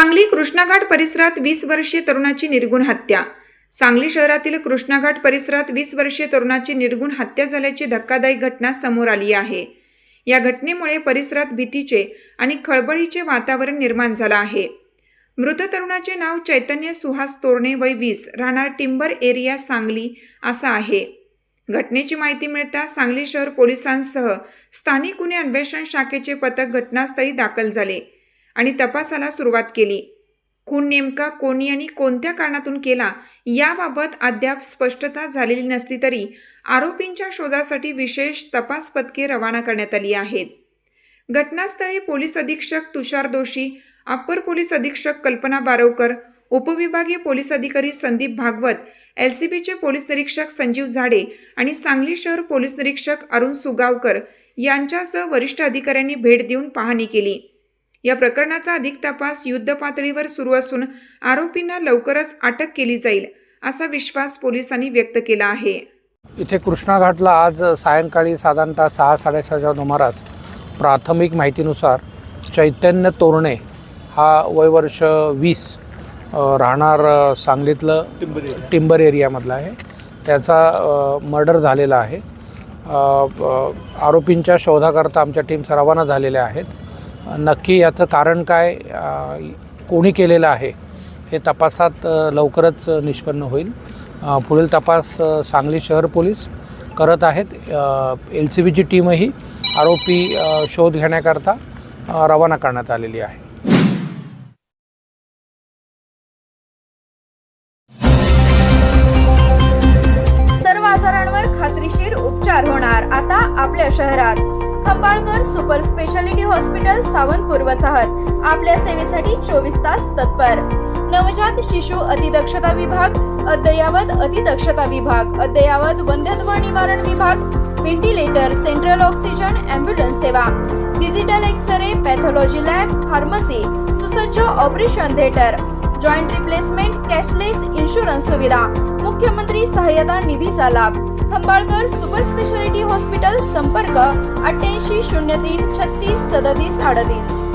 सांगली कृष्णाघाट परिसरात 20 वर्षीय तरुणाची निर्गुण हत्या। सांगली शहरातील कृष्णाघाट परिसरात 20 वर्षीय तरुणाची निर्गुण हत्या झाल्याची धक्कादायक घटना समोर आली आहे। या घटनेमुळे परिसरात भीतीचे आणि खळबळीचे वातावरण निर्माण झाले आहे। मृत तरुणाचे नाव चैतन्य सुहास तोरणे वय 20 राहणार टिंबर एरिया सांगली असा आहे। घटनेची माहिती मिळताच सांगली शहर पोलिसांसह स्थानिक गुन्हे अन्वेषण शाखेचे पथक घटनास्थळी दाखल झाले आणि तपासाला सुरुवात केली। खून नेमका कोणी आणि कोणत्या कारणातून केला याबाबत अद्याप स्पष्टता झालेली नसली तरी आरोपींच्या शोधासाठी विशेष तपास पथके रवाना करण्यात आली आहेत। घटनास्थळी पोलीस अधीक्षक तुषार दोशी, अप्पर पोलीस अधीक्षक कल्पना बारवकर, उपविभागीय पोलीस अधिकारी संदीप भागवत, LCBचे पोलीस निरीक्षक संजीव झाडे आणि सांगली शहर पोलीस निरीक्षक अरुण सुगावकर यांच्यासह वरिष्ठ अधिकाऱ्यांनी भेट देऊन पाहणी केली। या प्रकरणाचा अधिक तपास युद्ध पातळीवर सुरू असून आरोपींना लवकरच अटक केली जाईल असा विश्वास पोलिसांनी व्यक्त केला आहे। इथे कृष्णाघाटला आज सायंकाळी साधारणतः 6-6:30च्या सुमारास प्राथमिक माहितीनुसार चैतन्य तोरणे हा वय वर्ष 20 राहणार सांगलीतलं टिंबर एरियामधला आहे। त्याचा मर्डर झालेला आहे। आरोपींच्या शोधाकरता आमच्या टीम्स रवाना झालेल्या आहेत। नक्की याचं कारण काय, कोणी केलेलं आहे हे तपासात लवकरच निष्पन्न होईल। पुढील तपास सांगली शहर पोलीस करत आहेत। LCBची टीमही आरोपी शोध घेण्याकरता रवाना करण्यात आलेली आहे। सर्व आजारांवर खात्रीशीर उपचार होणार आता आपल्या शहरात। Khambalkar super speciality hospital Sawantpur वसाहत आपल्या सेवेसाठी 24 तास तत्पर। नवजात शिशु अतिदक्षता विभाग, अद्ययावत अतिदक्षता विभाग, अद्ययावत वंध्यत्व निवारण विभाग, व्हेंटिलेटर, सेंट्रल ऑक्सिजन, ॲम्ब्युलन्स सेवा, digital x ray, pathology lab, pharmacy, सुसज्ज operation theatre, joint replacement, cashless insurance सुविधा, मुख्यमंत्री सहाय्यता निधीचा लाभ। खंबाळकर सुपर स्पेशालिटी हॉस्पिटल, संपर्क 88 03 36 37 38।